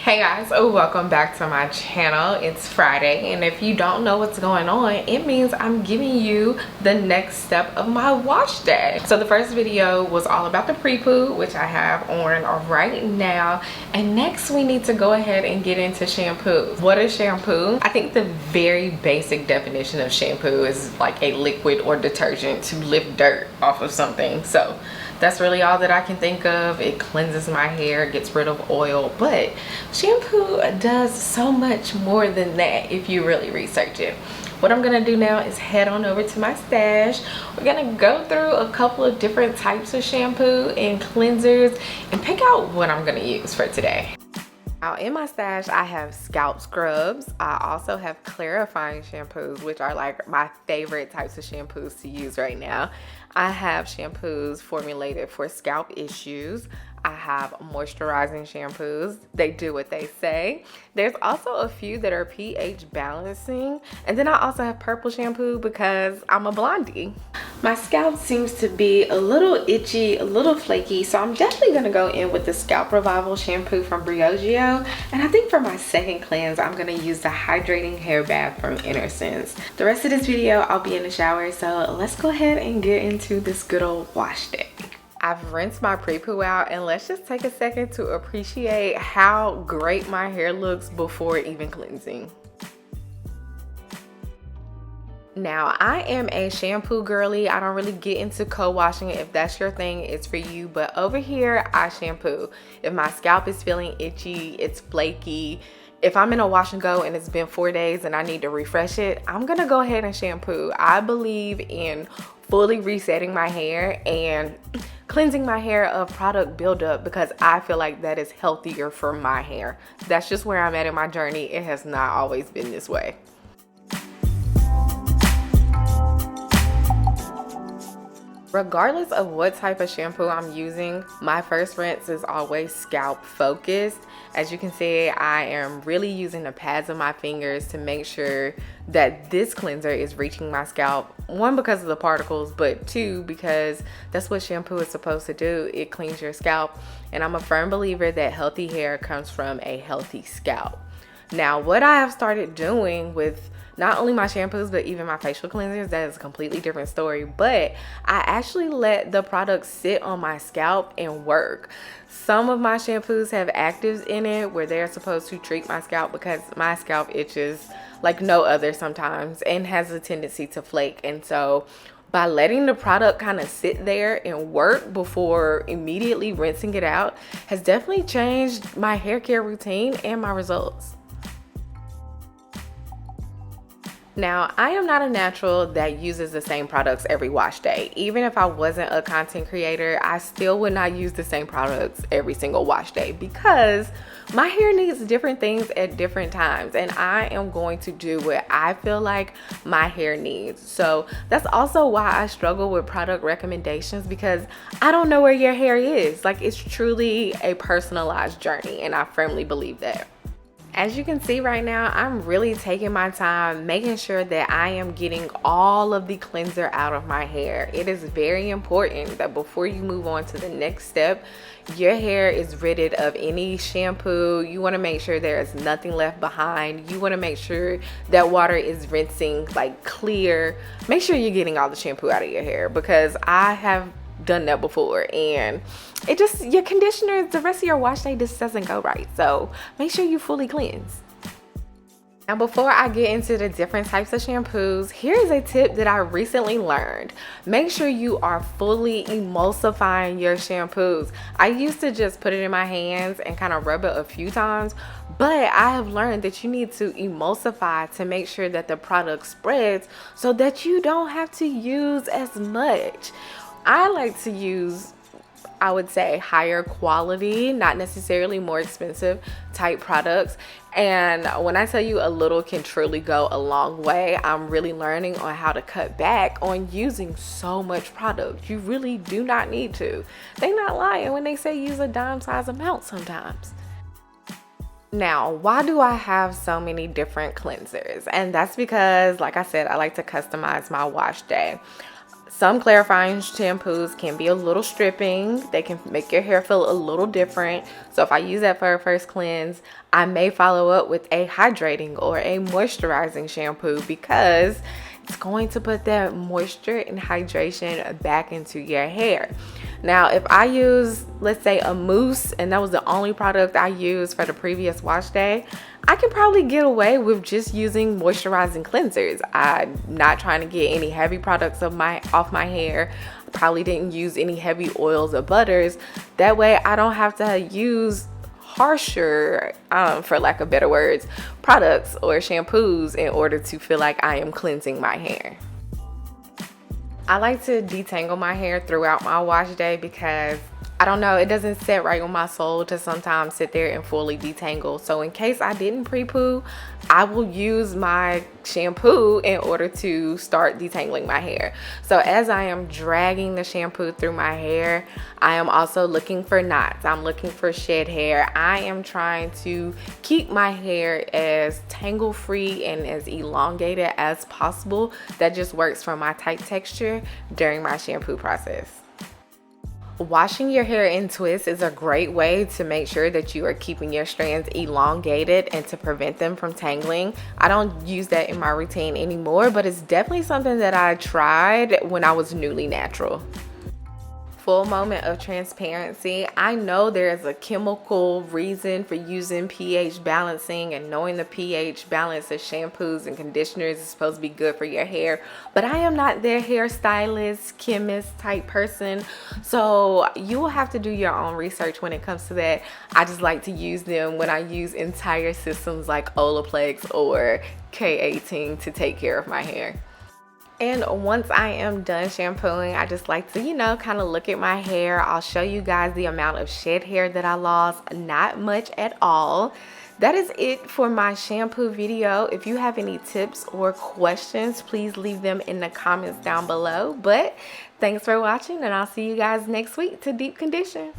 Hey guys, welcome back to my channel. It's Friday, and if you don't know what's going on, it means I'm giving you the next step of my wash day. So the first video was all about the pre-poo, which I have on right now, and next we need to go ahead and get into shampoo. What is shampoo? I think the very basic definition of shampoo is like a liquid or detergent to lift dirt off of something. So that's really all that I can think of. It cleanses my hair, gets rid of oil, but shampoo does so much more than that if you really research it. What I'm gonna do now is head on over to my stash. We're gonna go through a couple of different types of shampoo and cleansers and pick out what I'm gonna use for today. Now in my stash, I have scalp scrubs. I also have clarifying shampoos, which are like my favorite types of shampoos to use right now. I have shampoos formulated for scalp issues. I have moisturizing shampoos. They do what they say. There's also a few that are pH balancing. And then I also have purple shampoo because I'm a blondie. My scalp seems to be a little itchy, a little flaky, so I'm definitely gonna go in with the Scalp Revival shampoo from Briogeo. And I think for my second cleanse, I'm gonna use the Hydrating Hair Bath from 𝐿. The rest of this video, I'll be in the shower, so let's go ahead and get into this good old wash day. I've rinsed my pre-poo out, and let's just take a second to appreciate how great my hair looks before even cleansing. Now, I am a shampoo girly. I don't really get into co-washing. If that's your thing, it's for you. But over here, I shampoo. If my scalp is feeling itchy, it's flaky, if I'm in a wash and go and it's been 4 days and I need to refresh it, I'm gonna go ahead and shampoo. I believe in fully resetting my hair and cleansing my hair of product buildup because I feel like that is healthier for my hair. That's just where I'm at in my journey. It has not always been this way. Regardless of what type of shampoo I'm using, my first rinse is always scalp focused. As you can see, I am really using the pads of my fingers to make sure that this cleanser is reaching my scalp. One, because of the particles, but two, because that's what shampoo is supposed to do. It cleans your scalp. And I'm a firm believer that healthy hair comes from a healthy scalp. Now, what I have started doing with not only my shampoos, but even my facial cleansers, that is a completely different story, but I actually let the products sit on my scalp and work. Some of my shampoos have actives in it where they're supposed to treat my scalp because my scalp itches like no other sometimes and has a tendency to flake. And so by letting the product kind of sit there and work before immediately rinsing it out has definitely changed my hair care routine and my results. Now, I am not a natural that uses the same products every wash day. Even if I wasn't a content creator, I still would not use the same products every single wash day because my hair needs different things at different times, and I am going to do what I feel like my hair needs. So that's also why I struggle with product recommendations, because I don't know where your hair is. Like, it's truly a personalized journey, and I firmly believe that. As you can see right now, I'm really taking my time making sure that I am getting all of the cleanser out of my hair. It is very important that before you move on to the next step, your hair is rid of any shampoo. You want to make sure there is nothing left behind. You want to make sure that water is rinsing like clear. Make sure you're getting all the shampoo out of your hair, because I have done that before and it just, your conditioner, the rest of your wash day just doesn't go right. So make sure you fully cleanse. Now, before I get into the different types of shampoos, here's a tip that I recently learned. Make sure you are fully emulsifying your shampoos. I used to just put it in my hands and kind of rub it a few times, but I have learned that you need to emulsify to make sure that the product spreads so that you don't have to use as much. I like to use, I would say, higher quality, not necessarily more expensive type products. And when I tell you a little can truly go a long way, I'm really learning on how to cut back on using so much product. You really do not need to. They're not lying when they say use a dime size amount sometimes. Now, why do I have so many different cleansers? And that's because, like I said, I like to customize my wash day. Some clarifying shampoos can be a little stripping. They can make your hair feel a little different. So if I use that for a first cleanse, I may follow up with a hydrating or a moisturizing shampoo because it's going to put that moisture and hydration back into your hair. Now, if I use, let's say, a mousse, and that was the only product I used for the previous wash day, I can probably get away with just using moisturizing cleansers. I'm not trying to get any heavy products off my hair. I probably didn't use any heavy oils or butters. That way I don't have to use harsher, for lack of better words, products or shampoos in order to feel like I am cleansing my hair. I like to detangle my hair throughout my wash day because I don't know, it doesn't sit right on my soul to sometimes sit there and fully detangle. So in case I didn't pre-poo, I will use my shampoo in order to start detangling my hair. So as I am dragging the shampoo through my hair, I am also looking for knots. I'm looking for shed hair. I am trying to keep my hair as tangle free and as elongated as possible. That just works for my tight texture during my shampoo process. Washing your hair in twists is a great way to make sure that you are keeping your strands elongated and to prevent them from tangling. I don't use that in my routine anymore, but it's definitely something that I tried when I was newly natural. Full moment of transparency. I know there is a chemical reason for using pH balancing and knowing the pH balance of shampoos and conditioners is supposed to be good for your hair, but I am not their hairstylist, chemist type person, so you will have to do your own research when it comes to that. I just like to use them when I use entire systems like olaplex or K18 to take care of my hair. And once I am done shampooing, I just like to, kind of look at my hair. I'll show you guys the amount of shed hair that I lost. Not much at all. That is it for my shampoo video. If you have any tips or questions, please leave them in the comments down below. But thanks for watching, and I'll see you guys next week to deep condition.